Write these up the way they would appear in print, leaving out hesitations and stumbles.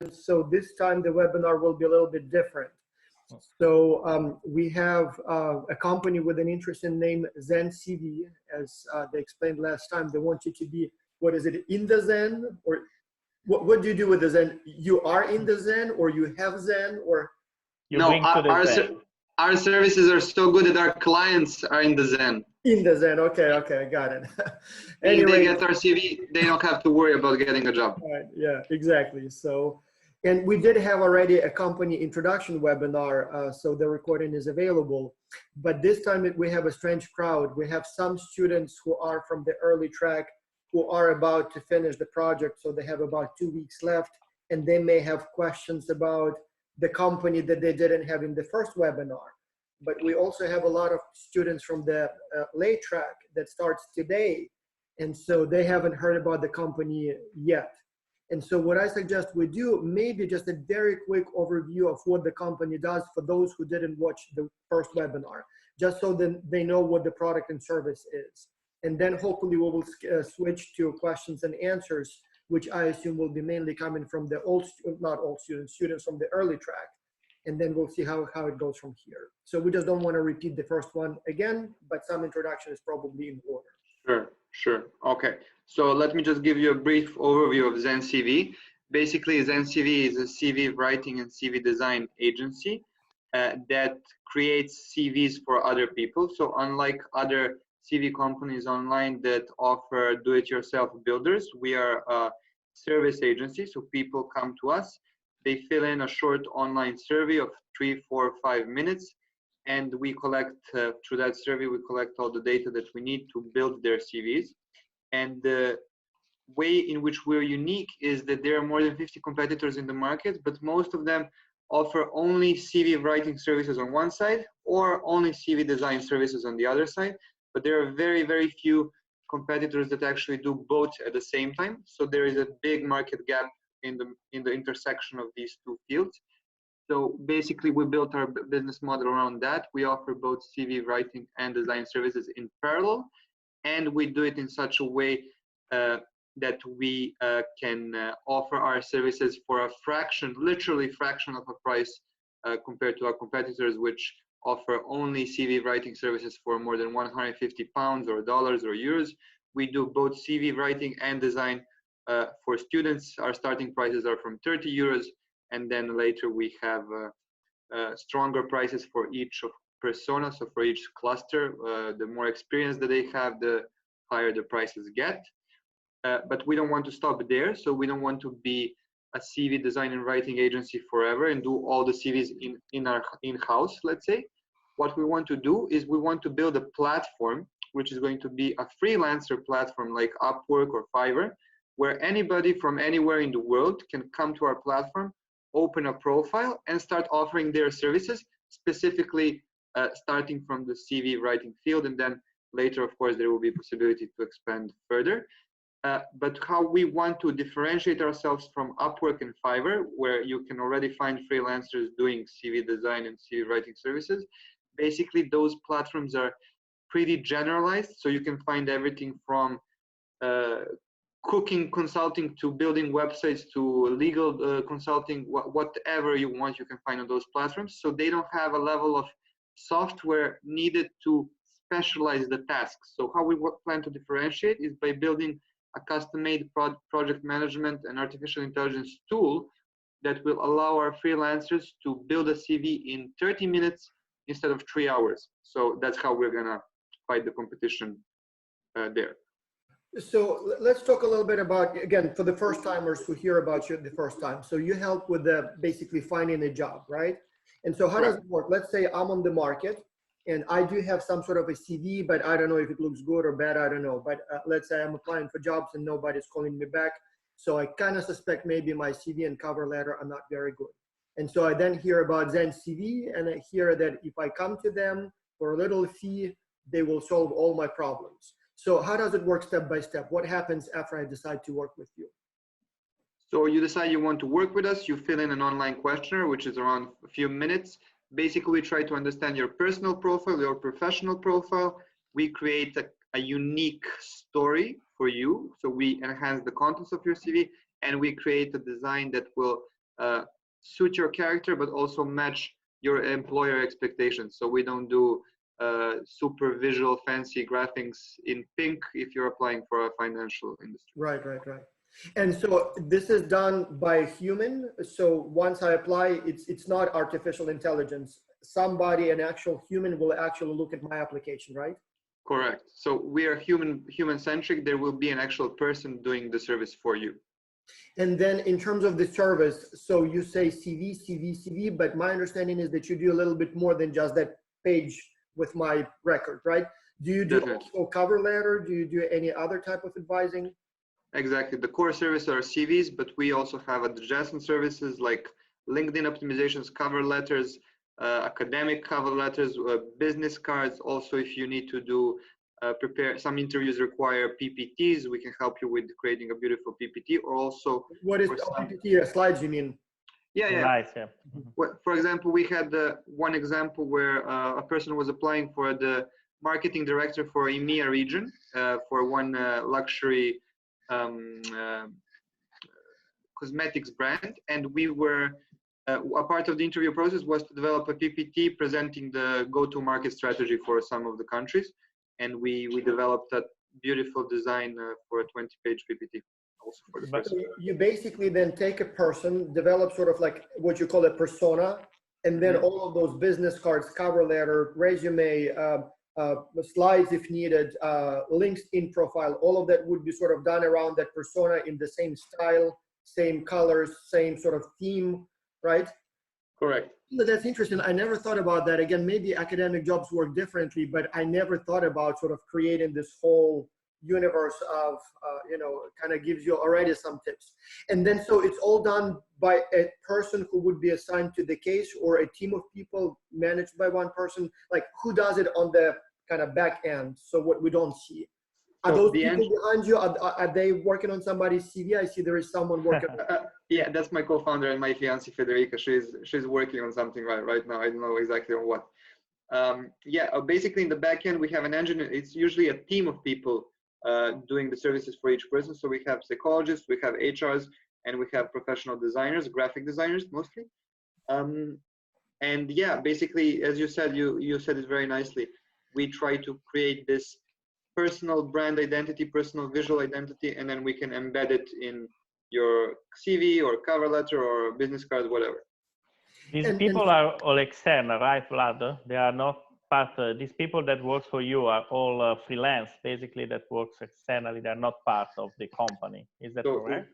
students. So this time the webinar will be a little bit different. So we have a company with an interesting name, ZenCV, as they explained last time. They want you to be, what is it, in the Zen? Or what do you do with the Zen? You are in the Zen, or you have Zen, or? No, our services are so good that our clients are in the Zen. In the Zen, okay, okay, got it. Anyway, they get our CV, they don't have to worry about getting a job. Right, yeah, exactly. So, and we did have already a company introduction webinar, so the recording is available. But this time we have a strange crowd. We have some students who are from the early track who are about to finish the project, so they have about 2 weeks left, and they may have questions about the company that they didn't have in the first webinar. But we also have a lot of students from the late track that starts today, and so they haven't heard about the company yet. And so what I suggest we do, maybe just a very quick overview of what the company does for those who didn't watch the first webinar, just so that they know what the product and service is. And then hopefully we will switch to questions and answers, which I assume will be mainly coming from the not all students, students from the early track. And then we'll see how it goes from here. So we just don't want to repeat the first one again, but some introduction is probably in order. Sure, sure. Okay. So let me just give you a brief overview of ZenCV. Basically, ZenCV is a CV writing and CV design agency that creates CVs for other people. So unlike other CV companies online that offer do-it-yourself builders, we are a service agency. So people come to us, they fill in a short online survey of 3, 4, 5 minutes, and we collect, through that survey, we collect all the data that we need to build their CVs. And the way in which we're unique is that there are more than 50 competitors in the market, but most of them offer only CV writing services on one side or only CV design services on the other side. But there are very, very few competitors that actually do both at the same time. So there is a big market gap in the intersection of these two fields. So basically we built our business model around that. We offer both CV writing and design services in parallel, and we do it in such a way that we can offer our services for a fraction, literally fraction of a price compared to our competitors, which offer only CV writing services for more than 150 pounds or dollars or euros. We do both CV writing and design for students. Our starting prices are from 30 euros, and then later we have stronger prices for each of persona. So for each cluster, the more experience that they have, the higher the prices get. But we don't want to stop there. So we don't want to be a CV design and writing agency forever and do all the CVs in-house, let's say. What we want to do is we want to build a platform, which is going to be a freelancer platform like Upwork or Fiverr, where anybody from anywhere in the world can come to our platform, open a profile, and start offering their services, specifically starting from the CV writing field. And then later, of course, there will be possibility to expand further. But how we want to differentiate ourselves from Upwork and Fiverr, where you can already find freelancers doing CV design and CV writing services. Basically, those platforms are pretty generalized, so you can find everything from cooking consulting to building websites to legal consulting, whatever you want, you can find on those platforms. So they don't have a level of software needed to specialize the tasks. So how we plan to differentiate is by building a custom-made project management and artificial intelligence tool that will allow our freelancers to build a CV in 30 minutes instead of 3 hours. So that's how we're gonna fight the competition there. So let's talk a little bit about, again, for the first timers who hear about you the first time. So you help with the basically finding a job, right? And so how does it work? Let's say I'm on the market and I do have some sort of a CV, but I don't know if it looks good or bad, I don't know. But let's say I'm applying for jobs and nobody's calling me back. So I kind of suspect maybe my CV and cover letter are not very good. And so I then hear about ZenCV, and I hear that if I come to them for a little fee, they will solve all my problems. So how does it work step by step? What happens after I decide to work with you? So you decide you want to work with us, you fill in an online questionnaire, which is around a few minutes. Basically, we try to understand your personal profile, your professional profile. We create a unique story for you. So we enhance the contents of your CV, and we create a design that will suit your character, but also match your employer expectations. So we don't do super visual, fancy graphics in pink if you're applying for a financial industry. Right, right, right. And so this is done by a human. So once I apply, it's not artificial intelligence. Somebody, an actual human, will actually look at my application, right? Correct. So we are human-centric. There will be an actual person doing the service for you. And then in terms of the service, so you say CV, CV, CV, but my understanding is that you do a little bit more than just that page with my record, right? Do you do also cover letter? Do you do any other type of advising? Exactly. The core services are CVs, but we also have adjacent services like LinkedIn optimizations, cover letters, academic cover letters, business cards. Also, if you need to do prepare, some interviews require PPTs, we can help you with creating a beautiful PPT. Or also, what is PPT? Slides, you mean? Yeah, yeah. Nice, yeah. For example, we had one example where a person was applying for the marketing director for EMEA region for one luxury cosmetics brand, and we were a part of the interview process was to develop a PPT presenting the go-to-market strategy for some of the countries, and we developed a beautiful design for a 20-page PPT. Also for the first. So you basically then take a person, develop sort of like what you call a persona, and then all of those business cards, cover letter, resume, slides if needed, links in profile, all of that would be sort of done around that persona in the same style, same colors, same sort of theme, right? Correct. That's interesting. I never thought about that. Again, maybe academic jobs work differently, but I never thought about sort of creating this whole universe of, you know, kind of gives you already some tips. And then, so it's all done by a person who would be assigned to the case, or a team of people managed by one person. Like, who does it on the kind of back end? So what we don't see. Are those people behind you? Are they working on somebody's CV? I see there is someone working. Yeah, that's my co-founder and my fiancée Federica. She's working on something right now. I don't know exactly on what. Yeah, basically in the back end we have an engineer. It's usually a team of people doing the services for each person. So we have psychologists, we have HRs, and we have professional designers, graphic designers mostly. And yeah, basically, as you said, you said it very nicely. We try to create this personal brand identity, personal visual identity, and then we can embed it in your CV or cover letter or business card, whatever. These people are all external, right, Vlad? They are not part, these people that work for you are all freelance, basically, that works externally. They're not part of the company. Is that correct?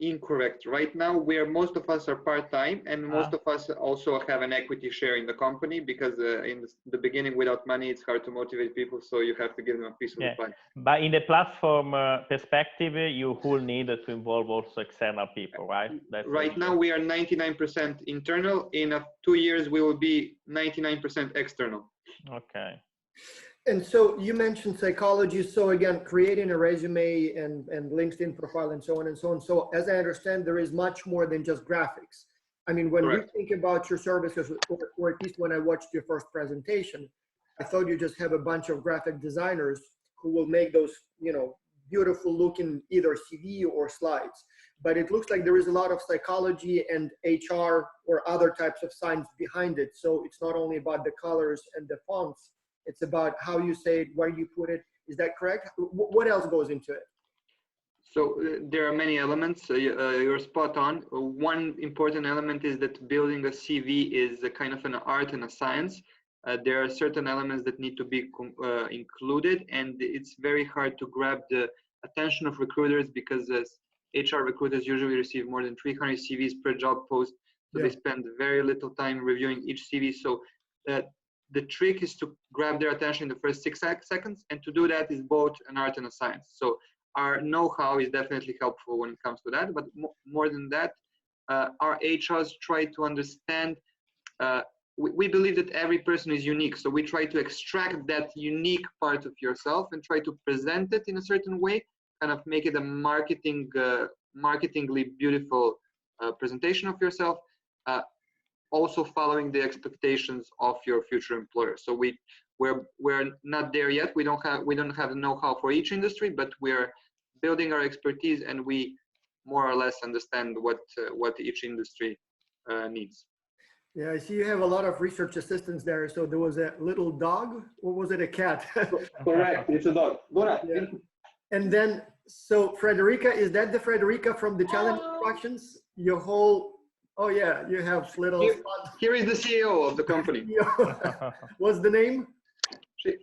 Incorrect. Right now, most of us are part-time, and most of us also have an equity share in the company, because in the beginning, without money, it's hard to motivate people. So you have to give them a piece of the pie. But in the platform perspective, you will need to involve also external people, right? Right now, we are 99% internal. In 2 years, we will be 99% external. Okay. And so you mentioned psychology. So again, creating a resume and LinkedIn profile and so on and so on. So as I understand, there is much more than just graphics. I mean, when we think about your services, or at least when I watched your first presentation, I thought you just have a bunch of graphic designers who will make those, you know, beautiful looking either CV or slides. But it looks like there is a lot of psychology and HR or other types of science behind it. So it's not only about the colors and the fonts, it's about how you say it, where you put it. Is that correct? What else goes into it? So there are many elements. You're spot on. One important element is that building a CV is a kind of an art and a science. There are certain elements that need to be included, and it's very hard to grab the attention of recruiters, because HR recruiters usually receive more than 300 CVs per job post, so they spend very little time reviewing each CV. So the trick is to grab their attention in the first 6 seconds, and to do that is both an art and a science. So our know-how is definitely helpful when it comes to that, but more than that, our HRs try to understand. We believe that every person is unique, so we try to extract that unique part of yourself and try to present it in a certain way, kind of make it a marketingly beautiful presentation of yourself, also following the expectations of your future employer. So we're not there yet. We don't have the know-how for each industry, but we're building our expertise, and we more or less understand what each industry needs. Yeah, I see you have a lot of research assistants there. So there was a little dog, or was it a cat? Correct, it's a dog. Yeah. And then, so Frederica, is that the Frederica from the challenge instructions? Your whole, oh yeah, you have little. Here is the CEO of the company. What's the name?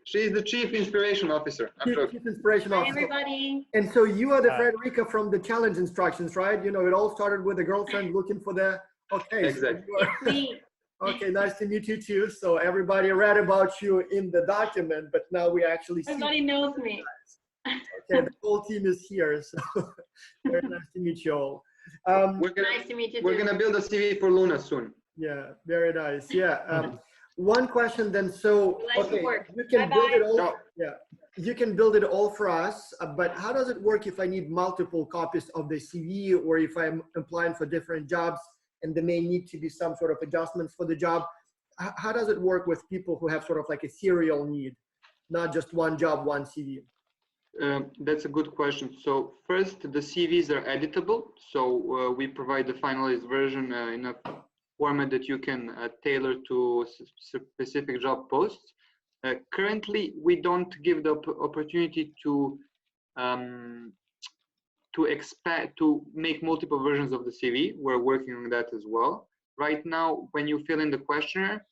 She is the Chief Inspiration Officer. Chief Inspiration Officer. Hi, everybody. And so you are the Frederica from the challenge instructions, right? You know, it all started with a girlfriend looking for the, okay. Exactly. So okay, nice to meet you too. So everybody read about you in the document, but now we actually see. Everybody knows me. Okay, the whole team is here, so very nice to meet you all. Nice to meet you. We're gonna build a CV for Luna soon. Yeah, very nice. Yeah. One question then. So okay, you can build it all. Yeah, you can build it all for us. But how does it work if I need multiple copies of the CV, or if I'm applying for different jobs and there may need to be some sort of adjustments for the job? How does it work with people who have sort of like a serial need, not just one job, one CV? That's a good question. So first, the CVs are editable. So we provide the finalized version in a format that you can tailor to specific job posts. Currently, we don't give the opportunity to make multiple versions of the CV. We're working on that as well. Right now, when you fill in the questionnaire,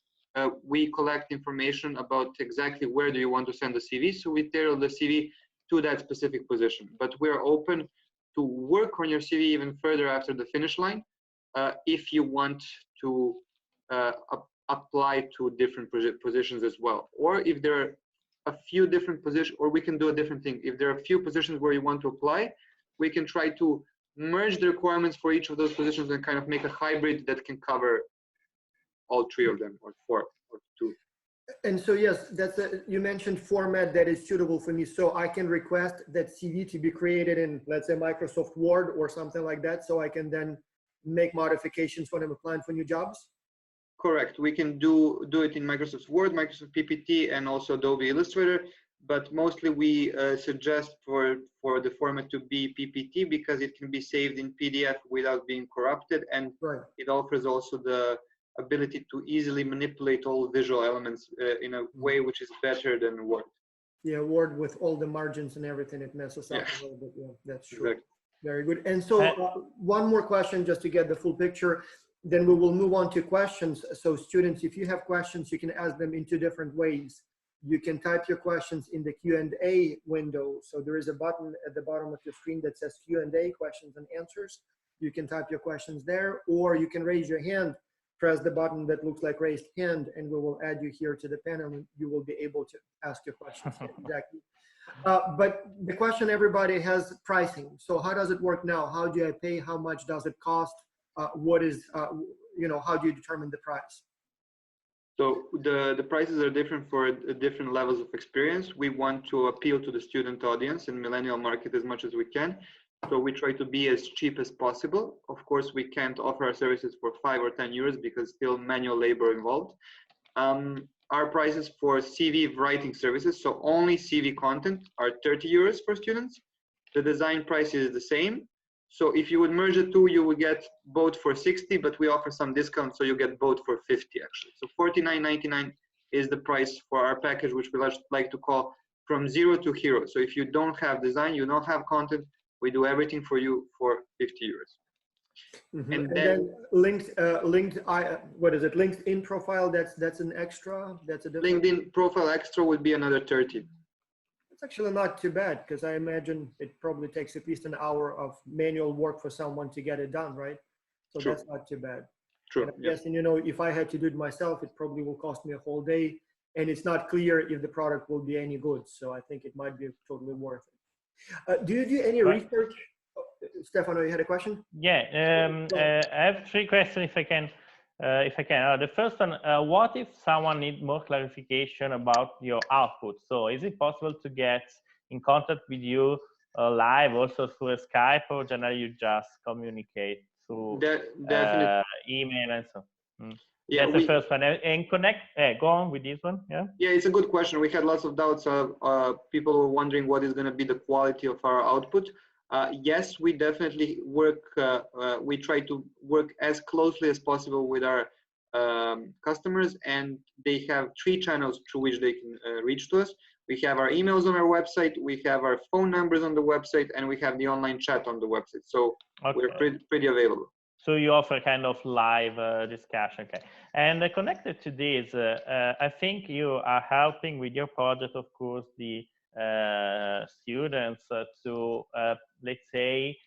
we collect information about exactly where do you want to send the CV. So we tailor the CV to that specific position. But we're open to work on your CV even further after the finish line if you want to apply to different positions as well. Or if there are a few different positions, or we can do a different thing. If there are a few positions where you want to apply, we can try to merge the requirements for each of those positions and kind of make a hybrid that can cover all three of them, or four, or two. And so, yes, you mentioned format that is suitable for me. So I can request that CV to be created in, let's say, Microsoft Word or something like that. So I can then make modifications when I'm applying for new jobs. Correct. We can do it in Microsoft Word, Microsoft PPT, and also Adobe Illustrator. But mostly we suggest for the format to be PPT because it can be saved in PDF without being corrupted, and it offers also the ability to easily manipulate all visual elements in a way which is better than Word. Yeah, Word with all the margins and everything, it messes up a little bit. Yeah, that's true. Exactly. Very good. And so one more question just to get the full picture, then we will move on to questions. So students, if you have questions, you can ask them in two different ways. You can type your questions in the Q&A window. So there is a button at the bottom of your screen that says Q&A, questions and answers. You can type your questions there, or you can raise your hand. Press the button that looks like raised hand, and we will add you here to the panel, and you will be able to ask your questions. Exactly. But the question everybody has, pricing. So how does it work now? How do I pay? How much does it cost? What is, how do you determine the price? So the prices are different for different levels of experience. We want to appeal to the student audience and millennial market as much as we can. So we try to be as cheap as possible. Of course, we can't offer our services for 5 or 10 euros because still manual labor involved. Our prices for CV writing services, so only CV content, are 30 euros for students. The design price is the same. So if you would merge the two, you would get both for 60, but we offer some discount, so you get both for 50 actually. So 49.99 is the price for our package, which we like to call from zero to hero. So if you don't have design, you don't have content, we do everything for you for 50 euros. Mm-hmm. And then LinkedIn profile, that's an extra, that's a different. LinkedIn profile extra would be another 30. It's actually not too bad, because I imagine it probably takes at least an hour of manual work for someone to get it done, right? So True. That's not too bad. True. And I'm guessing, if I had to do it myself, it probably will cost me a whole day, and it's not clear if the product will be any good. So I think it might be totally worth it. Do you do any research? Stefano, you had a question? Yeah, I have 3 questions if I can. The first one, what if someone needs more clarification about your output? So is it possible to get in contact with you live, also through a Skype, or generally you just communicate through email and so on? Yeah, that's the first one. And go on with this one. Yeah, it's a good question. We had lots of doubts. People were wondering what is going to be the quality of our output. Yes, we definitely work. We try to work as closely as possible with our customers, and they have 3 channels through which they can reach to us. We have our emails on our website, we have our phone numbers on the website, and we have the online chat on the website. So we're pretty available. So you offer kind of live discussion, okay? And connected to this, I think you are helping with your project, of course, the students to, let's say,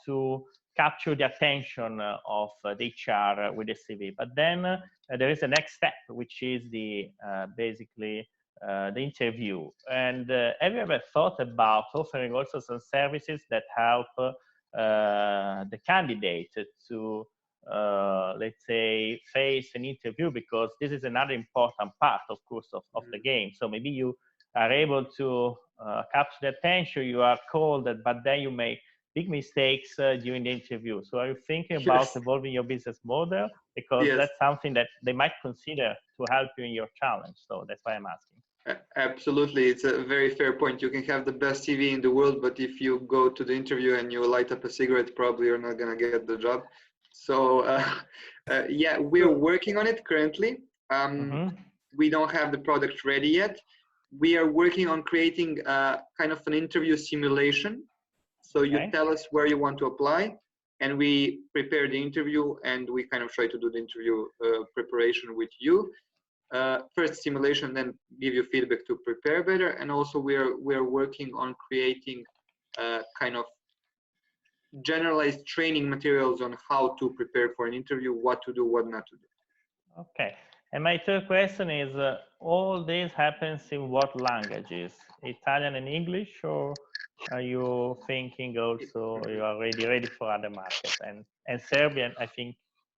to capture the attention of the HR with the CV. But then there is a next step, which is the basically the interview. And have you ever thought about offering also some services that help the candidate to, let's say, face an interview? Because this is another important part, of course, of the game. So maybe you are able to capture the attention, you are called, but then you make big mistakes during the interview. So are you thinking about evolving your business model? Because that's something that they might consider to help you in your challenge. So that's why I'm asking. Absolutely, it's a very fair point. You can have the best CV in the world, but if you go to the interview and you light up a cigarette, probably you're not going to get the job. So yeah, we're working on it currently. We don't have the product ready yet. We are working on creating kind of an interview simulation. So you tell us where you want to apply, and we prepare the interview, and we kind of try to do the interview preparation with you. First simulation, then give you feedback to prepare better. And also we're working on creating kind of generalized training materials on how to prepare for an interview, what to do, what not to do. Okay. And my third question is, all this happens in what languages? Italian and English, or are you thinking also you are ready for other markets? And Serbian, I think,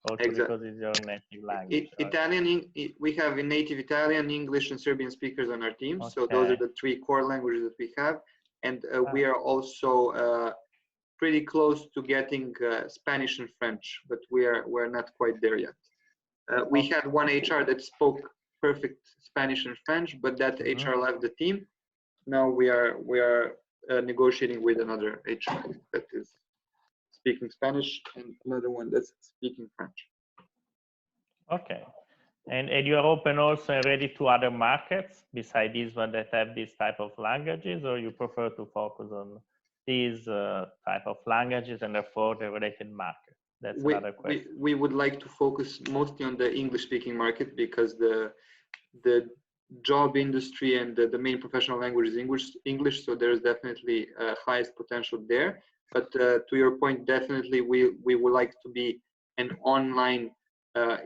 also because it's your native language. Italian, we have native Italian, English, and Serbian speakers on our team. So those are the 3 core languages that we have. And we are also pretty close to getting Spanish and French, but we're not quite there yet. We had one HR that spoke perfect Spanish and French, but that HR left the team. Now we are negotiating with another HR that is speaking Spanish and another one that's speaking French. Okay. And you are open also and ready to other markets besides these one that have this type of languages, or you prefer to focus on these type of languages and therefore the related market? That's another question. We would like to focus mostly on the English-speaking market, because the job industry and the main professional language is English. So there's definitely highest potential there. But to your point, definitely we would like to be an online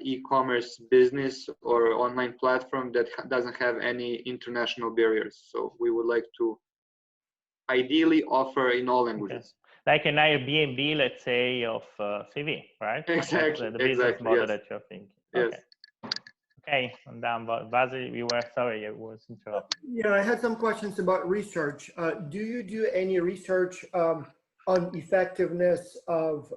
e-commerce business or online platform that doesn't have any international barriers. So we would like to ideally offer in all languages. Like an Airbnb, let's say, of CV, right? Exactly. That's the business model that you're thinking. Yes. Okay. Okay, I'm done. But Vasil, you were sorry, I was interrupted. Yeah, I had some questions about research. Do you do any research on effectiveness of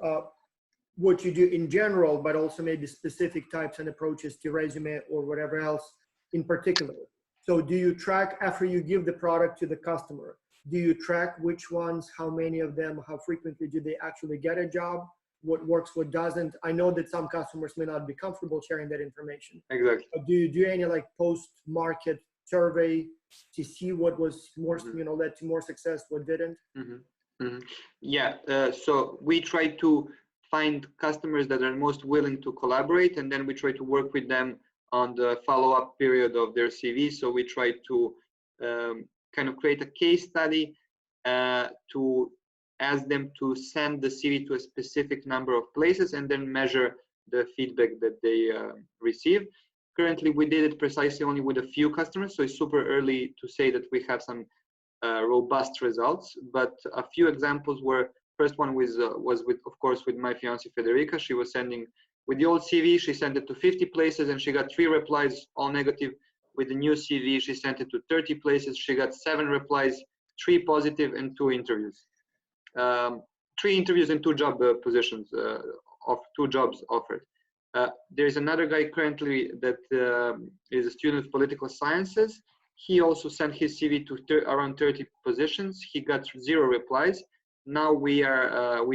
what you do in general, but also maybe specific types and approaches to resume or whatever else in particular? So do you track after you give the product to the customer? Do you track which ones, how many of them, how frequently do they actually get a job? What works, what doesn't? I know that some customers may not be comfortable sharing that information. Exactly. But do you do any like post-market survey to see what was more, led to more success, what didn't? Yeah. So we try to find customers that are most willing to collaborate, and then we try to work with them on the follow-up period of their CV. So we try to kind of create a case study to ask them to send the CV to a specific number of places and then measure the feedback that they receive. Currently, we did it precisely only with a few customers, so it's super early to say that we have some robust results. But a few examples were, first one was with, of course, with my fiancée Federica. She was sending, with the old CV, she sent it to 50 places and she got 3 replies, all negative. With the new CV, she sent it to 30 places. She got 7 replies, 3 positive, and 2 interviews. 3 interviews and 2 job positions, of 2 jobs offered. There's another guy currently that is a student of political sciences. He also sent his CV to around 30 positions. He got 0 replies. Now we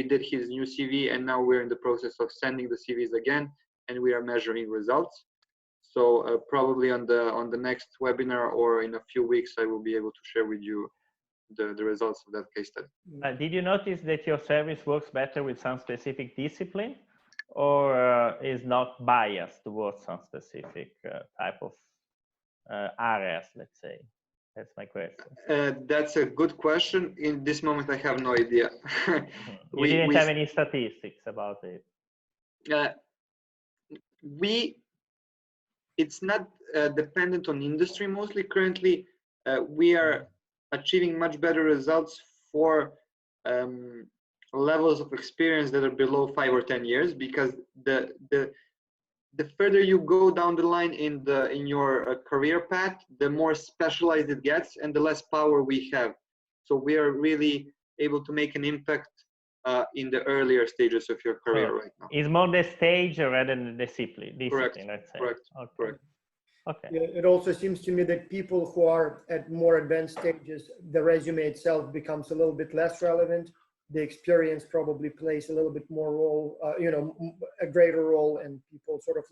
did his new CV, and now we're in the process of sending the CVs again, and we are measuring results. So probably on the next webinar or in a few weeks, I will be able to share with you the results of that case study. Did you notice that your service works better with some specific discipline, or is not biased towards some specific type of areas, let's say? That's my question. That's a good question. In this moment, I have no idea. You didn't have any statistics about it. It's not dependent on industry mostly. Currently, we are achieving much better results for levels of experience that are below 5 or 10 years, because the further you go down the line in your career path, the more specialized it gets and the less power we have. So we are really able to make an impact in the earlier stages of your career right now. It's more the stage rather than the discipline, Correct. Let's say. Correct. Okay. Correct. Okay. Yeah, it also seems to me that people who are at more advanced stages, the resume itself becomes a little bit less relevant. The experience probably plays a little bit more role, a greater role, and people sort of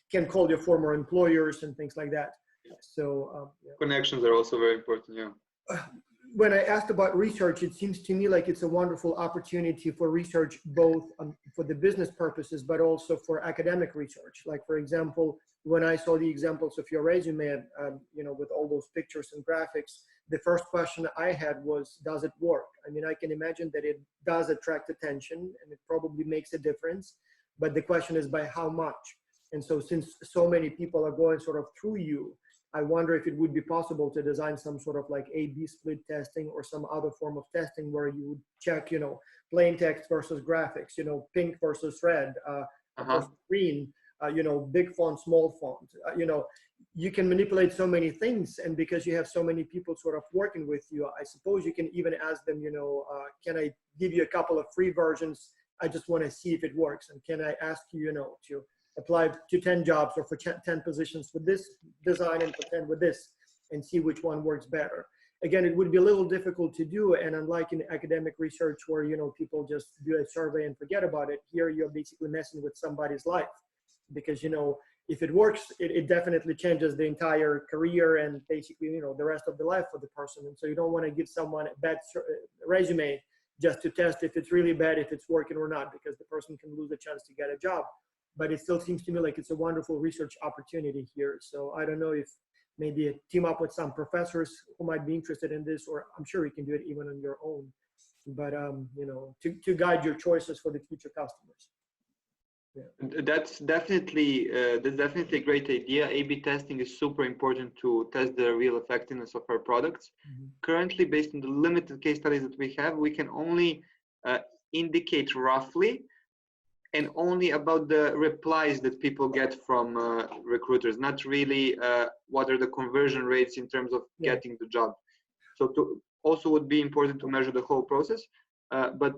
can call your former employers and things like that. So yeah. Connections are also very important. Yeah. When I asked about research, it seems to me like it's a wonderful opportunity for research, both for the business purposes, but also for academic research. Like, for example, when I saw the examples of your resume, with all those pictures and graphics, the first question I had was, does it work? I mean, I can imagine that it does attract attention and it probably makes a difference, but the question is by how much? And so since so many people are going sort of through you, I wonder if it would be possible to design some sort of like A/B split testing or some other form of testing where you would check, plain text versus graphics, pink versus red, versus green, big font, small font, you can manipulate so many things. And because you have so many people sort of working with you, I suppose you can even ask them, can I give you a couple of free versions? I just want to see if it works. And can I ask you, to apply to 10 jobs or for 10 positions with this design and for 10 with this, and see which one works better. Again, it would be a little difficult to do, and unlike in academic research where people just do a survey and forget about it, here you're basically messing with somebody's life, because if it works, it definitely changes the entire career and basically the rest of the life for the person. And so you don't want to give someone a bad resume just to test if it's really bad, if it's working or not, because the person can lose a chance to get a job. But it still seems to me like it's a wonderful research opportunity here. So I don't know if maybe team up with some professors who might be interested in this, or I'm sure you can do it even on your own, but to guide your choices for the future customers. Yeah. That's definitely a great idea. A/B testing is super important to test the real effectiveness of our products. Mm-hmm. Currently, based on the limited case studies that we have, we can only indicate roughly and only about the replies that people get from recruiters, not really what are the conversion rates in terms of getting the job. So also would be important to measure the whole process. But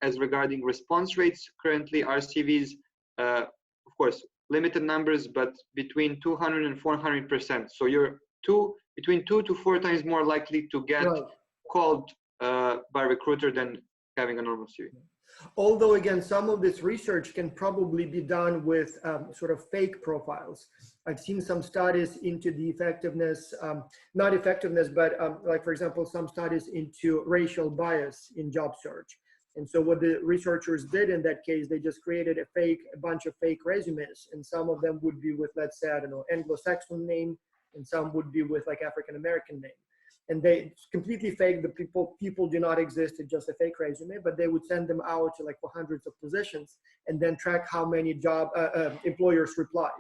as regarding response rates, currently our CVs, of course, limited numbers, but between 200 and 400%. So you're between 2 to 4 times more likely to get called by a recruiter than having a normal CV. Although, again, some of this research can probably be done with sort of fake profiles. I've seen some studies into the effectiveness, not effectiveness, but like, for example, some studies into racial bias in job search. And so what the researchers did in that case, they just created a bunch of fake resumes. And some of them would be with, let's say, I don't know, Anglo-Saxon name, and some would be with like African-American name. And they completely fake the people do not exist. It's just a fake resume, but they would send them out to like for hundreds of positions and then track how many employers replied.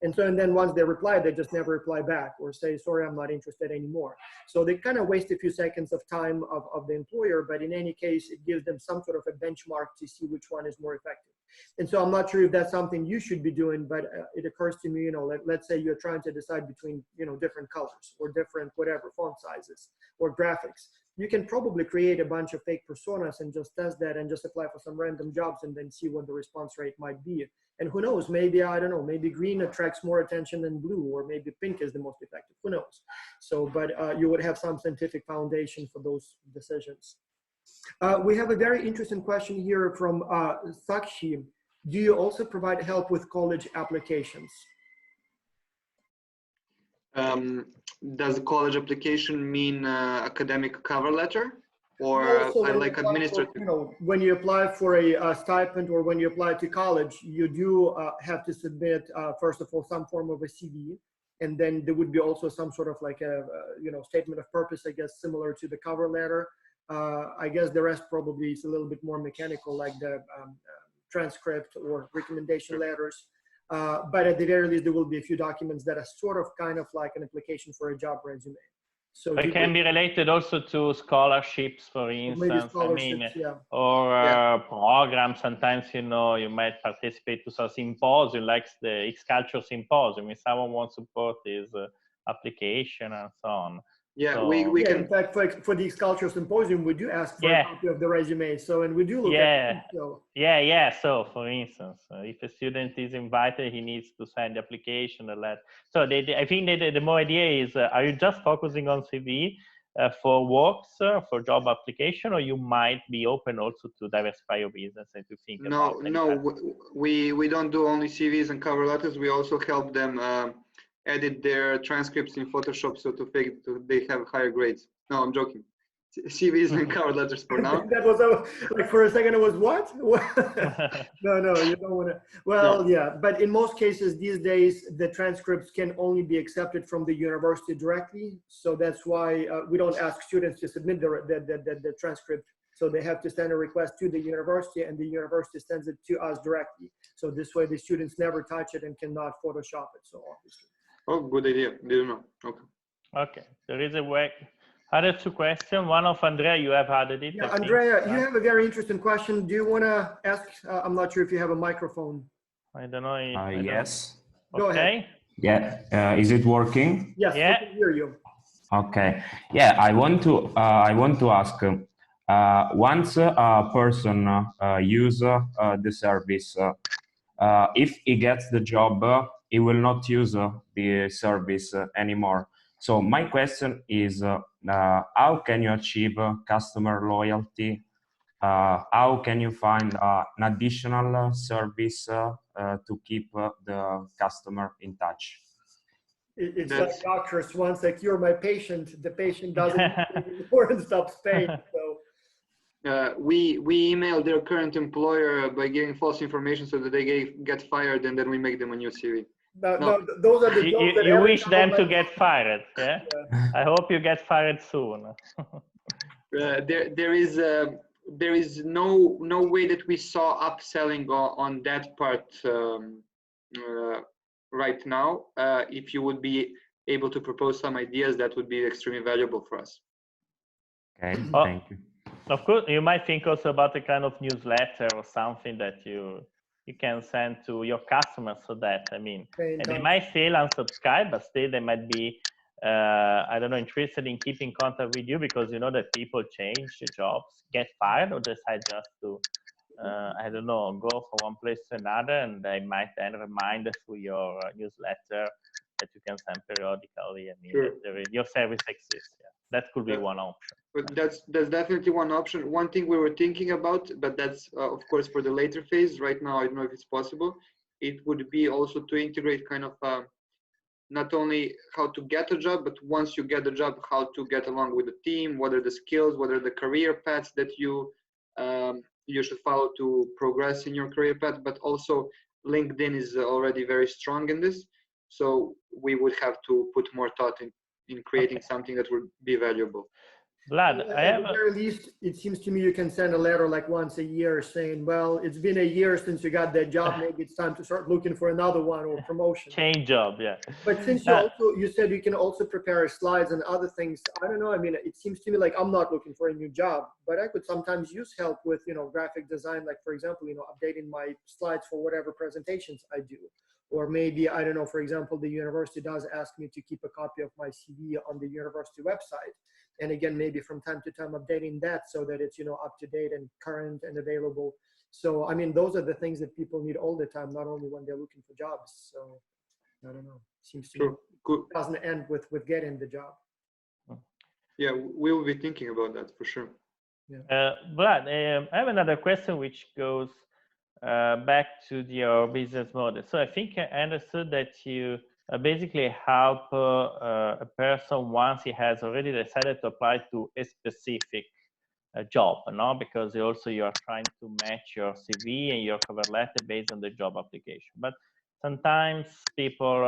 And then once they reply, they just never reply back or say, sorry, I'm not interested anymore. So they kind of waste a few seconds of time of the employer, but in any case, it gives them some sort of a benchmark to see which one is more effective. And so I'm not sure if that's something you should be doing, but it occurs to me, let's say you're trying to decide between, different colors or different whatever font sizes or graphics. you can probably create a bunch of fake personas and just test that and just apply for some random jobs and then see what the response rate might be. And who knows, maybe, I don't know, maybe green attracts more attention than blue, or maybe pink is the most effective, who knows. So, but you would have some scientific foundation for those decisions. We have a very interesting question here from Sakshi. Do you also provide help with college applications? Does college application mean academic cover letter, or like administrative? You know, when you apply for a stipend or when you apply to college, you do have to submit, first of all, some form of a CV. And then there would be also some sort of like a, you know, statement of purpose, I guess, similar to the cover letter. I guess the rest probably is a little bit more mechanical, like the transcript or recommendation letters. But at the very least, there will be a few documents that are sort of kind of like an application for a job resume. So it can be related also to scholarships, for instance, I mean, yeah. or programs. Sometimes, you know, you might participate to some symposium, like the X-Culture Symposium, if someone wants to support his application and so on. Yeah, so, we can. In fact, for the X-Culture Symposium, we do ask for a copy of the resume. So, and we do look at it. So. So for instance, if a student is invited, he needs to send the application, a letter. So I think the more idea is, are you just focusing on CV for works, for job application, or you might be open also to diversify your business and to think about we don't do only CVs and cover letters. We also help them edit their transcripts in Photoshop so they have higher grades. No, I'm joking. CVs and cover letters for now. That was like for a second. It was what? No, you don't want to. Well, no. Yeah, but in most cases these days, the transcripts can only be accepted from the university directly. So that's why we don't ask students to submit the transcript. So they have to send a request to the university, and the university sends it to us directly. So this way, the students never touch it and cannot Photoshop it. So obviously. Oh, good idea. Didn't know. Okay. Okay. There is a way. Other two questions. One of Andrea, you have added it. Yeah, Andrea, you have a very interesting question. Do you want to ask? I'm not sure if you have a microphone. I don't know. Yes. Go ahead. Yeah. Is it working? Yes. Yeah. I can hear you. Okay. Yeah, I want to ask. Once a person use the service, if he gets the job, he will not use the service anymore. So my question is, how can you achieve customer loyalty? How can you find an additional service to keep the customer in touch? It's like doctors, once they cure my patient, the patient doesn't anymore and stops paying. So. We email their current employer by giving false information so that they get fired, and then we make them a new CV. No, those are the jobs that you wish them to get fired. Yeah? I hope you get fired soon. There is no way that we saw upselling on that part right now. If you would be able to propose some ideas, that would be extremely valuable for us. Okay, thank you. Of course, you might think also about a kind of newsletter or something that you can send to your customers, so that, I mean, and they might still unsubscribe, but still they might be, I don't know, interested in keeping contact with you, because you know that people change jobs, get fired, or decide just to, I don't know, go from one place to another, and they might then remind us through your newsletter that you can send periodically. I mean, sure. Your service exists. Yeah. That could be one option. But that's definitely one option. One thing we were thinking about, but that's of course for the later phase. Right now, I don't know if it's possible. It would be also to integrate kind of not only how to get a job, but once you get the job, how to get along with the team. What are the skills? What are the career paths that you should follow to progress in your career path? But also, LinkedIn is already very strong in this, so we would have to put more thought in creating something that would be valuable. Vlad, at the very least, it seems to me you can send a letter like once a year saying, well, it's been a year since you got that job. Maybe it's time to start looking for another one, or promotion. Change job, yeah. But since you said you can also prepare slides and other things, I don't know. I mean, it seems to me like I'm not looking for a new job, but I could sometimes use help with, you know, graphic design, like for example, you know, updating my slides for whatever presentations I do. Or maybe, I don't know, for example, the university does ask me to keep a copy of my CV on the university website. and again, maybe from time to time updating that so that it's, you know, up to date and current and available. So, I mean, those are the things that people need all the time, not only when they're looking for jobs. So, I don't know. Seems to me it doesn't end with getting the job. Yeah, we will be thinking about that for sure. Yeah. Vlad, I have another question which goes back to your business model. So I think I understood that you basically help a person once he has already decided to apply to a specific job, no? Because also you are trying to match your CV and your cover letter based on the job application. But sometimes people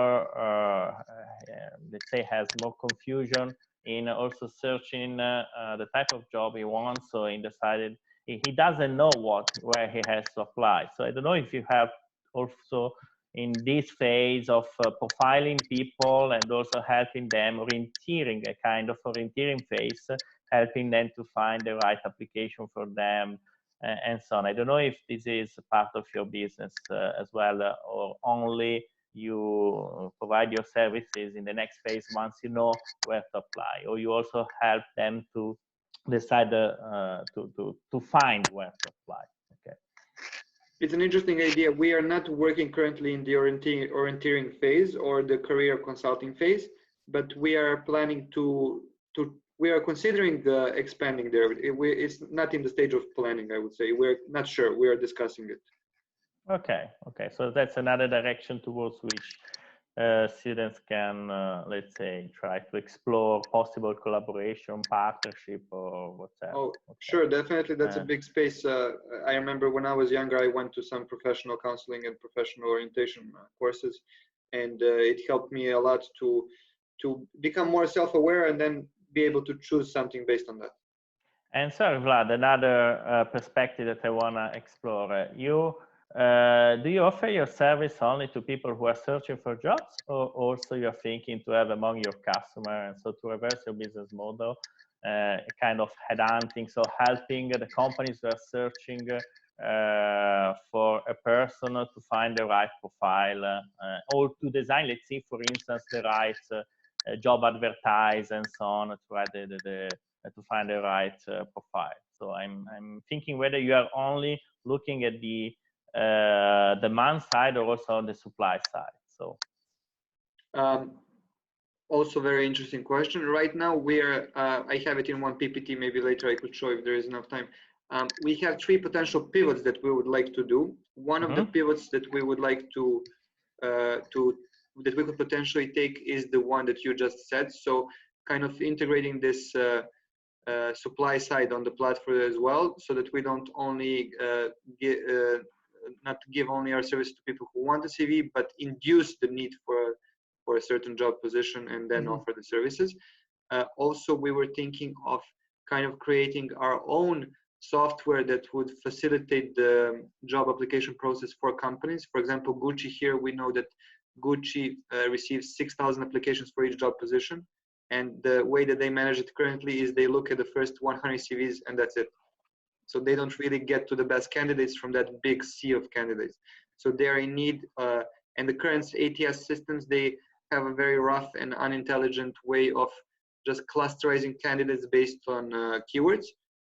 let's say, has more confusion in also searching the type of job he wants. So he decided he doesn't know where he has to apply. So I don't know if you have also in this phase of profiling people and also helping them, orienteering, a kind of orienteering phase, helping them to find the right application for them, and so on. I don't know if this is part of your business as well, or only you provide your services in the next phase once you know where to apply, or you also help them to decide to find where to apply. Okay. It's an interesting idea. We are not working currently in the orienteering phase or the career consulting phase, but we are planning we are considering expanding there. It's not in the stage of planning, I would say. We're not sure. We are discussing it. Okay. Okay. So that's another direction towards which students can, let's say, try to explore possible collaboration, partnership, or whatever. Oh, okay. Sure, definitely. That's a big space. I remember when I was younger, I went to some professional counseling and professional orientation courses, and it helped me a lot to become more self-aware and then be able to choose something based on that. And so, Vlad, another perspective that I want to explore. Do you offer your service only to people who are searching for jobs, or also you're thinking to have among your customers, and so to reverse your business model, a kind of headhunting, so helping the companies who are searching for a person to find the right profile, or to design, let's say, for instance, the right job advertise and so on, to try to find the right profile. So I'm thinking whether you are only looking at the demand side or also on the supply side. So also very interesting question. Right now we are I have it in one PPT, maybe later I could show if there is enough time. We have 3 potential pivots that we would like to do. One of the pivots that we would like that we could potentially take is the one that you just said, so kind of integrating this supply side on the platform as well, so that we don't only not give only our service to people who want a CV, but induce the need for a certain job position and then offer the services. Also, we were thinking of kind of creating our own software that would facilitate the job application process for companies. For example, Gucci here, we know that Gucci receives 6,000 applications for each job position. And the way that they manage it currently is they look at the first 100 CVs and that's it. So they don't really get to the best candidates from that big sea of candidates. So they're in need, and the current ATS systems, they have a very rough and unintelligent way of just clusterizing candidates based on keywords,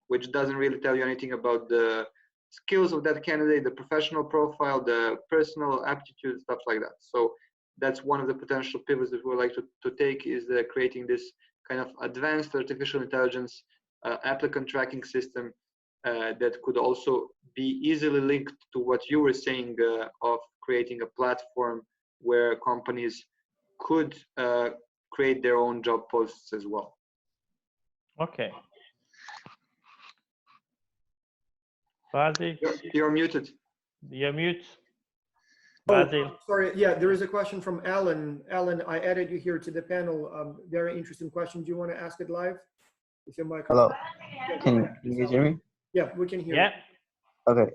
which doesn't really tell you anything about the skills of that candidate, the professional profile, the personal aptitude, stuff like that. So that's one of the potential pivots that we would like to take, is creating this kind of advanced artificial intelligence applicant tracking system that could also be easily linked to what you were saying of creating a platform where companies could create their own job posts as well. Okay. Basil? You're muted. You're mute. Oh, sorry. Yeah, there is a question from Alan. Alan, I added you here to the panel. Very interesting question. Do you want to ask it live? With your microphone. Hello. Can you guys hear me? Yeah, we can hear. Yeah. You. Okay.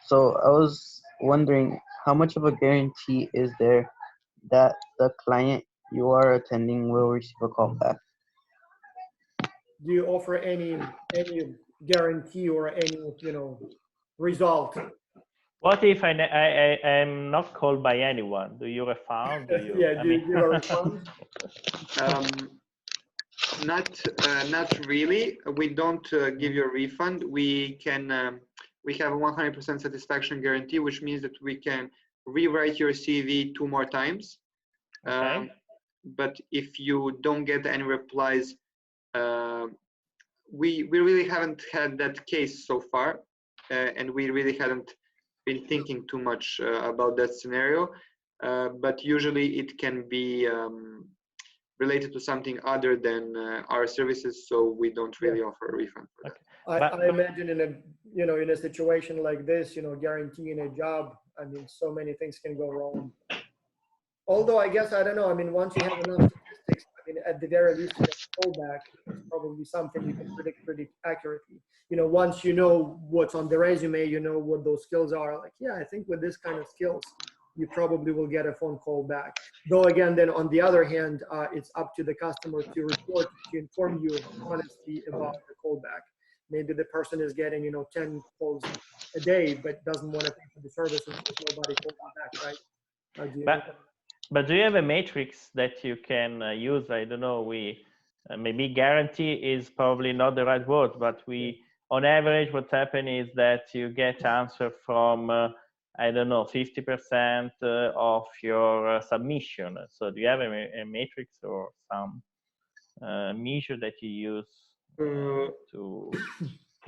So I was wondering, how much of a guarantee is there that the client you are attending will receive a call back? Do you offer any guarantee or any result? What if I am not called by anyone? Do you refund? Do you? Yeah, do you refund? Not really. We don't give you a refund. We can we have a 100% satisfaction guarantee, which means that we can rewrite your CV 2 more times. Okay. But if you don't get any replies, we really haven't had that case so far, and we really hadn't been thinking too much about that scenario. But usually it can be related to something other than our services, so we don't really offer a refund for that. I imagine in a situation like this, guaranteeing a job, I mean, so many things can go wrong. Although I guess, I don't know, I mean, once you have enough statistics, I mean, at the very least, you have fallback, it's probably something you can predict pretty accurately. Once you know what's on the resume, you know what those skills are, like, yeah, I think with this kind of skills, you probably will get a phone call back. Though again, then on the other hand, it's up to the customer to report, to inform you honestly about the callback. Maybe the person is getting, 10 calls a day, but doesn't want to pay for the service and says nobody calls me back, right? But do you have a matrix that you can use? I don't know, maybe guarantee is probably not the right word, but on average, what's happening is that you get answer from, I don't know, 50% of your submission. So do you have a matrix or some measure that you use to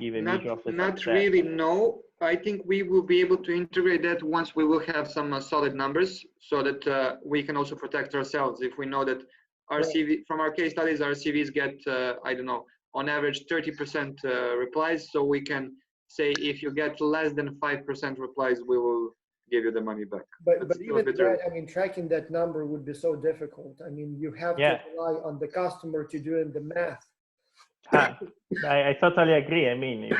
give a measure of the success? Not really, no. I think we will be able to integrate that once we will have some solid numbers, so that we can also protect ourselves. If we know that our CV, from our case studies, our CVs get, I don't know, on average 30% replies, so we can say if you get less than 5% replies, we will give you the money back. But even that, I mean, tracking that number would be so difficult. I mean, you have to rely on the customer to do the math. I totally agree. I mean,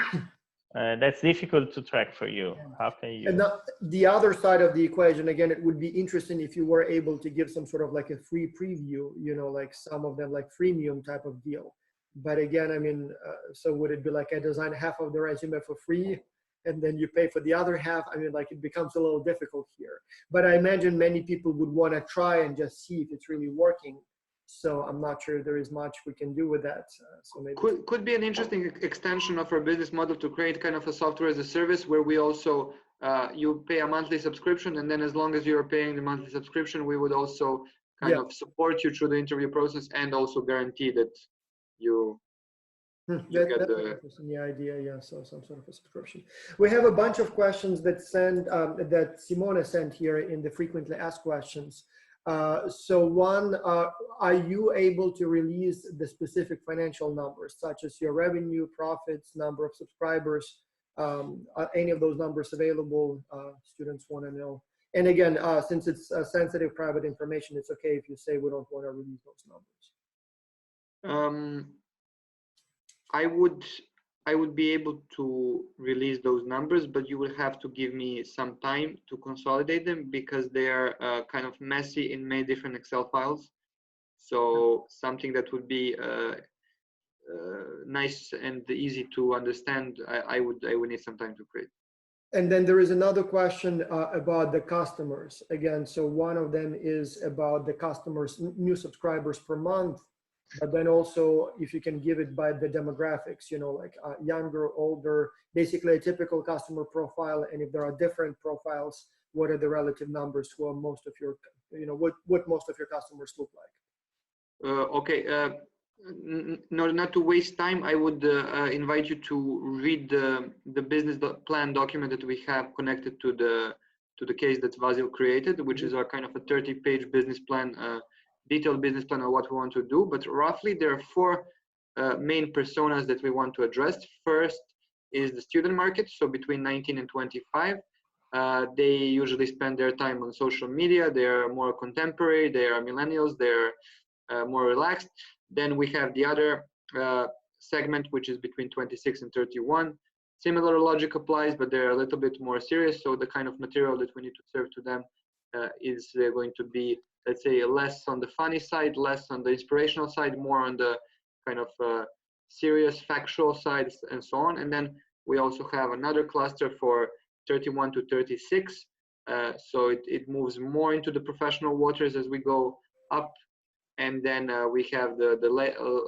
that's difficult to track for you. How can you? And the other side of the equation, again, it would be interesting if you were able to give some sort of like a free preview, like some of them like freemium type of deal. But again, I mean, so would it be like I design half of the resume for free and then you pay for the other half? I mean, like it becomes a little difficult here. But I imagine many people would want to try and just see if it's really working. So I'm not sure there is much we can do with that. So maybe could be an interesting extension of our business model to create kind of a software as a service where we also you pay a monthly subscription, and then as long as you're paying the monthly subscription, we would also kind of support you through the interview process and also guarantee that you get the idea. So some sort of a subscription. We have a bunch of questions that Simone sent here in the frequently asked questions. So one, are you able to release the specific financial numbers, such as your revenue, profits, number of subscribers? Are any of those numbers available? Students want to know. And again, since it's sensitive private information, it's okay if you say we don't want to release those numbers. I would be able to release those numbers, but you will have to give me some time to consolidate them because they are kind of messy in many different Excel files. So something that would be nice and easy to understand, I would need some time to create. And then there is another question about the customers. Again, so one of them is about the customers, new subscribers per month. But then also, if you can give it by the demographics, like younger, older, basically a typical customer profile. And if there are different profiles, what are the relative numbers to most of your, what most of your customers look like? Okay. Not to waste time, I would invite you to read the business plan document that we have connected to the case that Vasil created, which is our kind of a 30-page business plan. Detailed business plan of what we want to do, but roughly there are 4 main personas that we want to address. First is the student market, so between 19 and 25. They usually spend their time on social media. They are more contemporary. They are millennials. They're more relaxed. Then we have the other segment, which is between 26 and 31. Similar logic applies, but they're a little bit more serious. So the kind of material that we need to serve to them is going to be, let's say, less on the funny side, less on the inspirational side, more on the kind of serious factual side, and so on. And then we also have another cluster for 31 to 36. So it moves more into the professional waters as we go up. and then we have the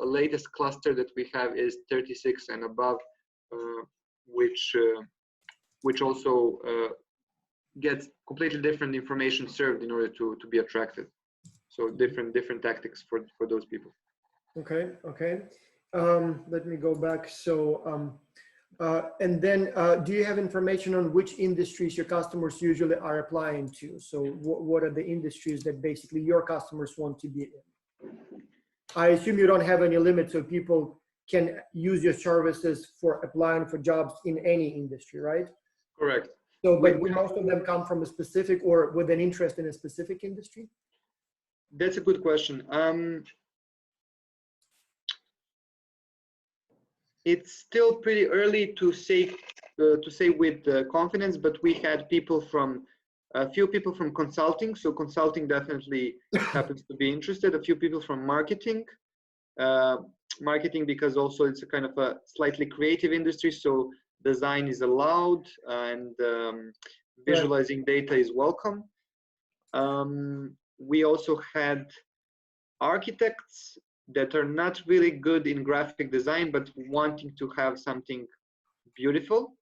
latest cluster that we have is 36 and above, which also gets completely different information served in order to be attractive. So different tactics for those people. Okay. Let me go back. So and then do you have information on which industries your customers usually are applying to? So what are the industries that basically your customers want to be in? I assume you don't have any limit, so people can use your services for applying for jobs in any industry, right? Correct. So, but most of them come from a specific or with an interest in a specific industry? That's a good question. It's still pretty early to say with confidence, but we had a few people from consulting. So consulting definitely happens to be interested. A few people from marketing, because also it's a kind of a slightly creative industry. So design is allowed and visualizing data is welcome. We also had architects that are not really good in graphic design, but wanting to have something beautiful.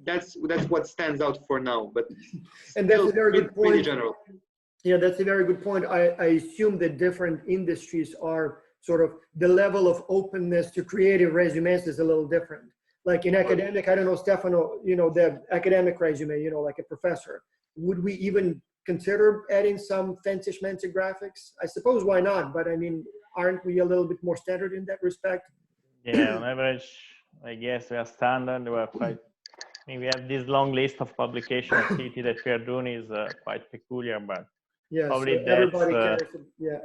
That's what stands out for now, but and that's a very good point. Pretty general. Yeah, that's a very good point. I assume that different industries are sort of the level of openness to creative resumes is a little different. Like in academic, I don't know, Stefano, the academic resume, like a professor. Would we even consider adding some fancy schmancy graphics? I suppose why not, but I mean, aren't we a little bit more standard in that respect? Yeah, on average, I guess we are standard. We are quite. I mean, we have this long list of publication activity that we are doing is quite peculiar, but yeah, probably so everybody cares.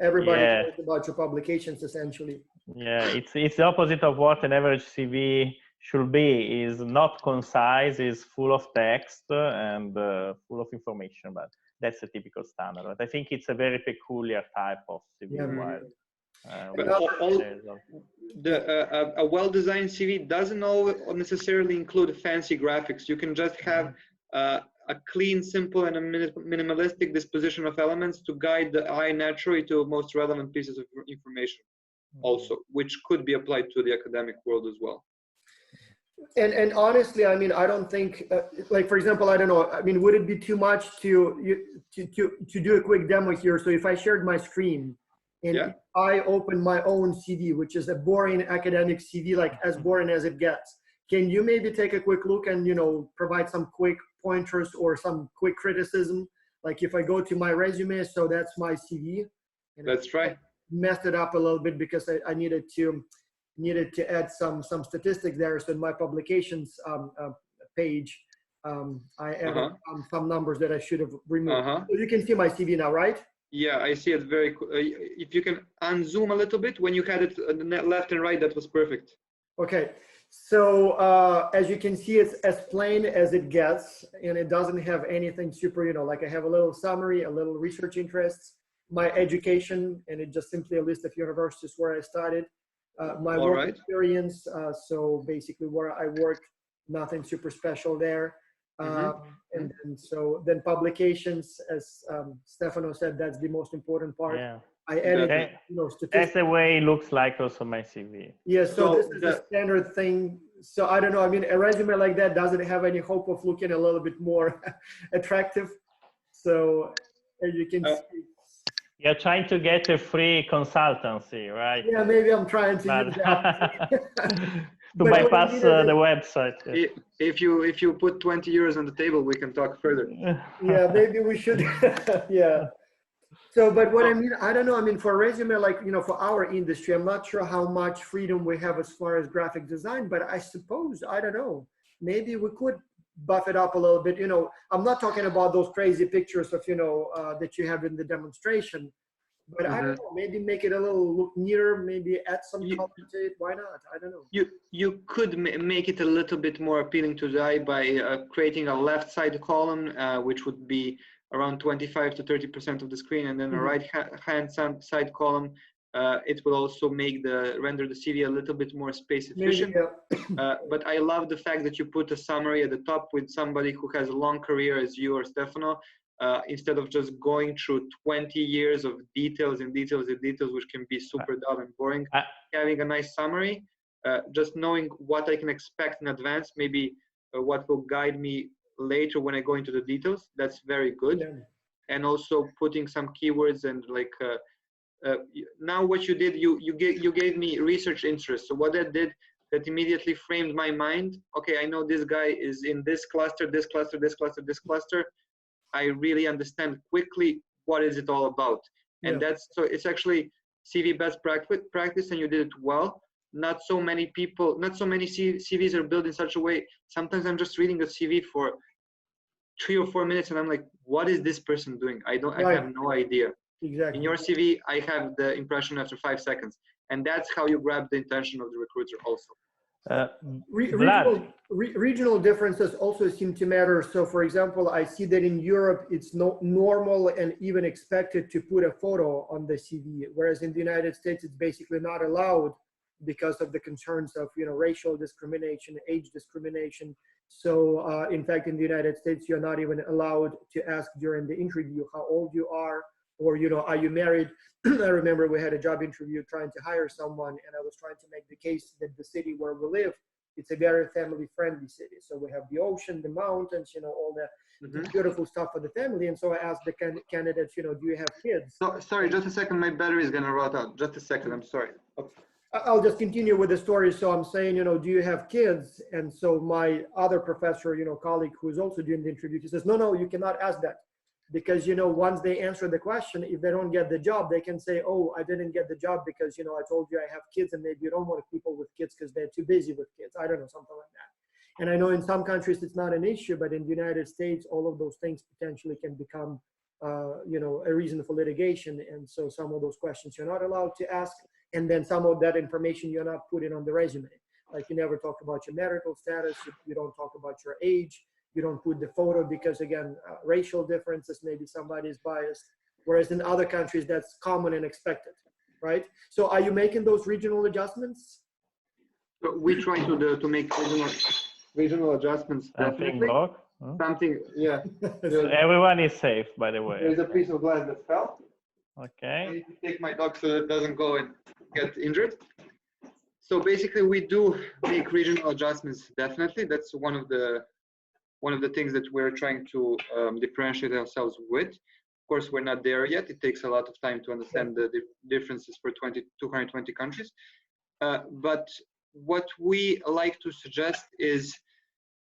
Everybody cares about your publications essentially. Yeah, it's the opposite of what an average CV should be. Is not concise, is full of text and full of information, but that's a typical standard. But I think it's a very peculiar type of CV. Yeah. A well-designed CV doesn't necessarily include fancy graphics. You can just have a clean, simple, and a minimalistic disposition of elements to guide the eye naturally to most relevant pieces of information, also, which could be applied to the academic world as well. And honestly, I mean, I don't think, like, for example, I don't know, I mean, would it be too much to do a quick demo here? So if I shared my screen and I open my own CV, which is a boring academic CV, like as boring as it gets, can you maybe take a quick look and, provide some quick pointers or some quick criticism? Like if I go to my resume, so that's my CV. That's right. Messed it up a little bit because I needed to add some statistics there. So in my publications page, I added some numbers that I should have removed. So you can see my CV now, right? Yeah, I see it very. If you can unzoom a little bit, when you had it left and right, that was perfect. Okay, so as you can see, it's as plain as it gets, and it doesn't have anything super, like I have a little summary, a little research interests, my education, and it just simply a list of universities where I studied. My work experience, so basically where I worked, nothing super special there. And then publications, as Stefano said, that's the most important part. Yeah. I added, statistics. That's the way it looks like also my CV. Yeah, so this is a standard thing. So I don't know, I mean, a resume like that doesn't have any hope of looking a little bit more attractive. So as you can see. You're trying to get a free consultancy, right? Yeah, maybe I'm trying to use that. to bypass the website. If you put 20 euros on the table, we can talk further. Yeah, maybe we should. Yeah. So, but what I mean, I don't know. I mean, for a resume, like, for our industry, I'm not sure how much freedom we have as far as graphic design, but I suppose, I don't know, maybe we could buff it up a little bit. I'm not talking about those crazy pictures of, that you have in the demonstration, but I don't know, maybe make it a little look neater, maybe add some color to it. Why not? I don't know. You could make it a little bit more appealing to the eye by creating a left side column, which would be around 25 to 30% of the screen, and then a right hand side column. It will also render the CV a little bit more space efficient. But I love the fact that you put a summary at the top with somebody who has a long career as you or Stefano. instead of just going through 20 years of details and details and details, which can be super dull and boring. Having a nice summary, just knowing what I can expect in advance, maybe what will guide me later when I go into the details, that's very good. Yeah. And also putting some keywords and like, now what you did, you gave me research interest. So what that did, that immediately framed my mind. Okay, I know this guy is in this cluster, this cluster, this cluster, this cluster. I really understand quickly what is it all about. And that's, so it's actually CV best practice, and you did it well. Not so many people, not so many CVs are built in such a way. Sometimes I'm just reading a CV for 3 or 4 minutes and I'm like, what is this person doing? I have no idea. Exactly. In your CV, I have the impression after 5 seconds. And that's how you grab the attention of the recruiter also. Regional differences also seem to matter. So for example, I see that in Europe, it's normal and even expected to put a photo on the CV, whereas in the United States, it's basically not allowed because of the concerns of, you know, racial discrimination, age discrimination. So in fact, in the United States, you're not even allowed to ask during the interview how old you are, or, you know, are you married? I remember we had a job interview trying to hire someone, and I was trying to make the case that the city where we live, it's a very family-friendly city. So we have the ocean, the mountains, you know, all the beautiful stuff for the family. And so I asked the candidates, you know, do you have kids? So, sorry, just a second, my battery is gonna run out. Just a second, I'm sorry. Oops. I'll just continue with the story. So I'm saying, you know, do you have kids? And so my other professor, you know, colleague who's also doing the interview, he says, no, you cannot ask that. Because, you know, once they answer the question, if they don't get the job, they can say, oh, I didn't get the job because, you know, I told you I have kids, and maybe you don't want people with kids because they're too busy with kids. I don't know, something like that. And I know in some countries it's not an issue, but in the United States, all of those things potentially can become, you know, a reason for litigation. And so some of those questions you're not allowed to ask. And then some of that information you're not putting on the resume. Like you never talk about your marital status, you don't talk about your age, you don't put the photo because, again, racial differences, maybe somebody is biased, whereas in other countries that's common and expected, right? So are you making those regional adjustments? So we try to make regional adjustments. Definitely. Something, yeah. So everyone is safe, by the way. There's a piece of glass that fell. Okay. I need to take my dog so that it doesn't go and get injured. So basically, we do make regional adjustments. Definitely, that's one of the things that we're trying to differentiate ourselves with. Of course, we're not there yet. It takes a lot of time to understand the differences for 220 countries. But what we like to suggest is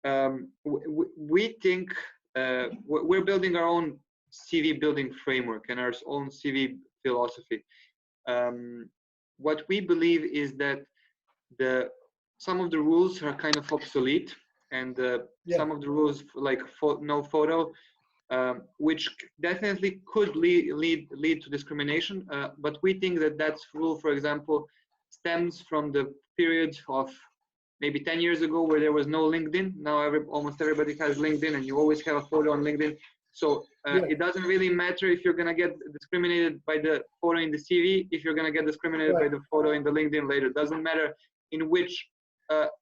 we think we're building our own CV building framework and our own CV philosophy. What we believe is that some of the rules are kind of obsolete, and some of the rules like no photo, which definitely could lead to discrimination. But we think that rule, for example, stems from the period of maybe 10 years ago where there was no LinkedIn. Now almost everybody has LinkedIn, and you always have a photo on LinkedIn. So it doesn't really matter if you're gonna get discriminated by the photo in the CV, if you're gonna get discriminated by the photo in the LinkedIn later. It doesn't matter in which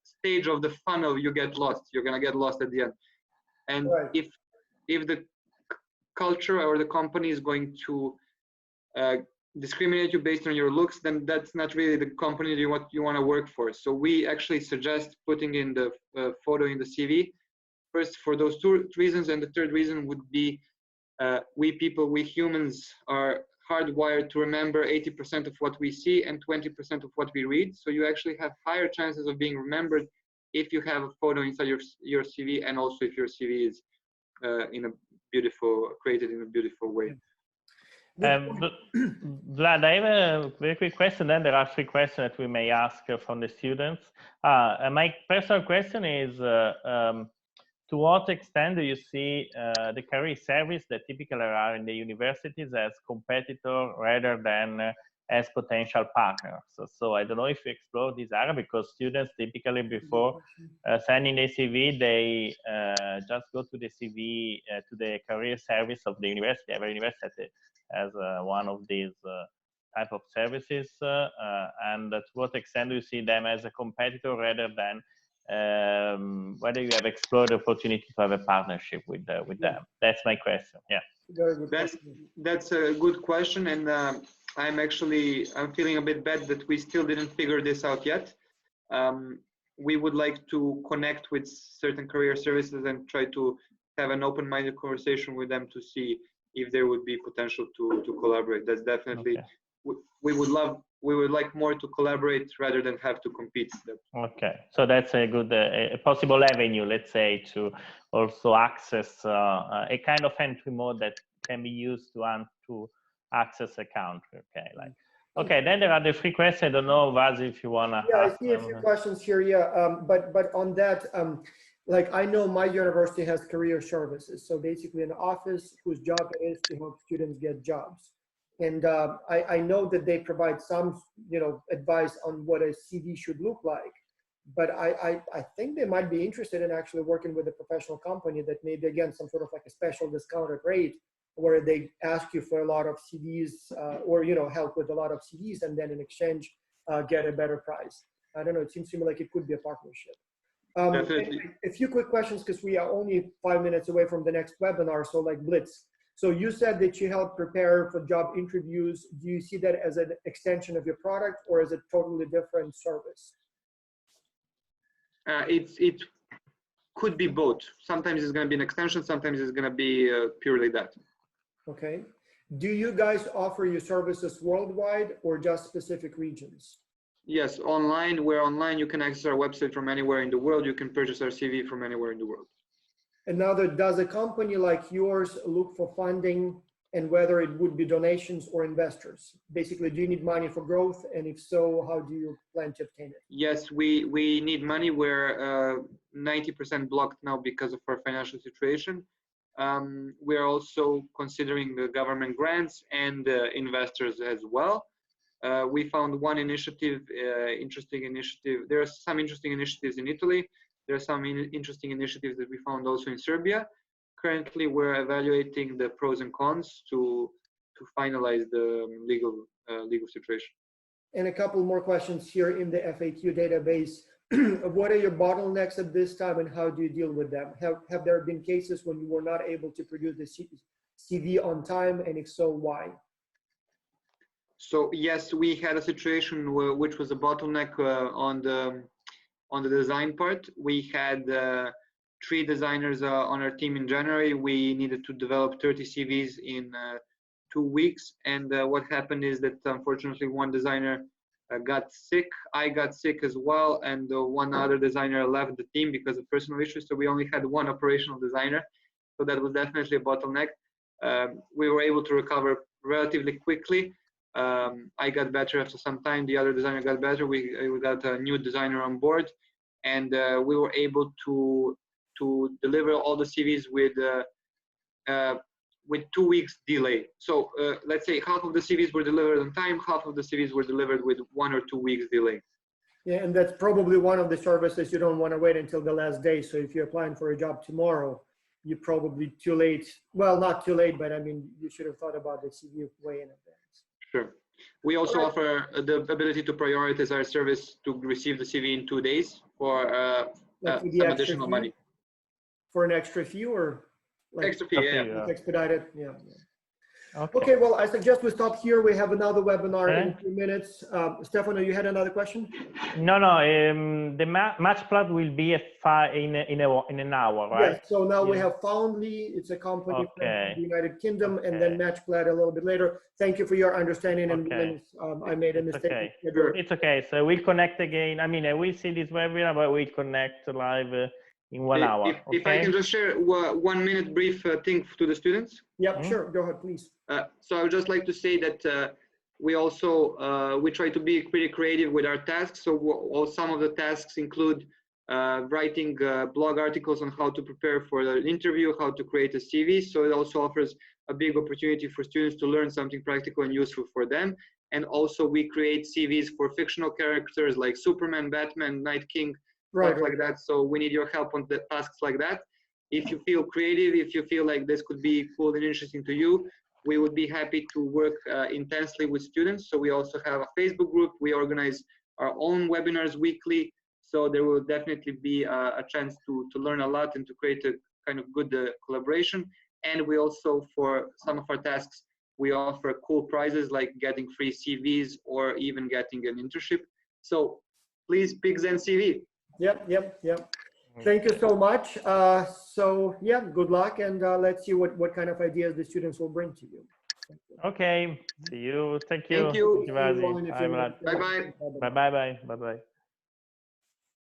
stage of the funnel you get lost. You're gonna get lost at the end. And if the culture or the company is going to discriminate you based on your looks, then that's not really the company you want to work for. So we actually suggest putting in the photo in the CV first for those two reasons, and the third reason would be we humans are hardwired to remember 80% of what we see and 20% of what we read. So you actually have higher chances of being remembered if you have a photo inside your CV, and also if your CV is created in a beautiful way. Vlad, I have a very quick question. Then there are 3 questions that we may ask from the students. And my personal question is, to what extent do you see the career service that typically are in the universities as competitor rather than as potential partners? So I don't know if you explore this area, because students typically before sending a CV, they just go to the CV, to the career service of the university. Every university has one of these type of services, and to what extent do you see them as a competitor rather than whether you have explored the opportunity to have a partnership with them? That's my question. Yeah. Very good question. That's a good question, and I'm feeling a bit bad that we still didn't figure this out yet. We would like to connect with certain career services and try to have an open-minded conversation with them to see if there would be potential to collaborate. That's definitely, okay. we would like more to collaborate rather than have to compete. Okay, so that's a good, a possible avenue, let's say, to also access a kind of entry mode that can be used to access a country. Okay, like. Okay, then there are the free questions. I don't know, Vaz, if you want to ask. I see a few questions here, yeah. But on that, like I know my university has career services. So basically an office whose job is to help students get jobs. And I know that they provide some, advice on what a CV should look like. But I think they might be interested in actually working with a professional company that maybe, again, some sort of like a special discounted rate, where they ask you for a lot of CVs or, help with a lot of CVs, and then in exchange, get a better price. I don't know, it seems to me like it could be a partnership. Definitely. A few quick questions, because we are only 5 minutes away from the next webinar, so like blitz. So you said that you help prepare for job interviews. Do you see that as an extension of your product, or is it totally different service? It could be both. Sometimes it's going to be an extension, sometimes it's going to be purely that. Okay. Do you guys offer your services worldwide or just specific regions? Yes, online. We're online. You can access our website from anywhere in the world. You can purchase our CV from anywhere in the world. And now, does a company like yours look for funding, and whether it would be donations or investors? Basically, do you need money for growth? And if so, how do you plan to obtain it? Yes, we need money. We're 90% blocked now because of our financial situation. We are also considering the government grants and investors as well. We found one initiative, interesting initiative. There are some interesting initiatives in Italy. There are some interesting initiatives that we found also in Serbia. Currently, we're evaluating the pros and cons to finalize the legal situation. And a couple more questions here in the FAQ database. What are your bottlenecks at this time, and how do you deal with them? Have there been cases when you were not able to produce the CV on time, and if so, why? So yes, we had a situation which was a bottleneck on the design part. We had 3 designers on our team in January. We needed to develop 30 CVs in 2 weeks, and what happened is that unfortunately one designer got sick. I got sick as well, and one other designer left the team because of personal issues. So we only had 1 operational designer. So that was definitely a bottleneck. We were able to recover relatively quickly. I got better after some time. The other designer got better. We got a new designer on board, and we were able to deliver all the CVs with 2 weeks delay. So let's say half of the CVs were delivered on time, half of the CVs were delivered with 1 or 2 weeks delay. Yeah, and that's probably one of the services you don't want to wait until the last day. So if you're applying for a job tomorrow, you're probably too late. Well, not too late, but I mean, you should have thought about the CV way in advance. Sure. We also offer the ability to prioritize our service to receive the CV in 2 days for some additional money. For an extra fee, or like extra fee, yeah. Expedited, yeah. Okay, well, I suggest we stop here. We have another webinar in a few minutes. Stefano, you had another question? No. The Matchplat will be in an hour, right? Yes. So now we have Foundly. It's a company from the United Kingdom, and then Matchplat a little bit later. Thank you for your understanding. And I made a mistake. Okay. It's okay. So we'll connect again. I mean, we'll see this webinar, but we'll connect live in 1 hour. If I can just share 1 minute brief thing to the students. Yep, sure. Go ahead, please. So I would just like to say that we also we try to be pretty creative with our tasks. So some of the tasks include writing blog articles on how to prepare for the interview, how to create a CV. So it also offers a big opportunity for students to learn something practical and useful for them. And we create CVs for fictional characters like Superman, Batman, Night King, stuff like that. So we need your help on the tasks like that. If you feel creative, if you feel like this could be cool and interesting to you, we would be happy to work intensely with students. So we also have a Facebook group. We organize our own webinars weekly. So there will definitely be a chance to learn a lot and to create a kind of good collaboration. And we also, for some of our tasks, we offer cool prizes like getting free CVs or even getting an internship. So please pick ZenCV. Yep. Thank you so much. So yeah, good luck, and let's see what kind of ideas the students will bring to you. Okay, see you. Thank you. Thank you. Thank you, Vazi. Bye-bye. Bye-bye. Bye-bye. Bye-bye.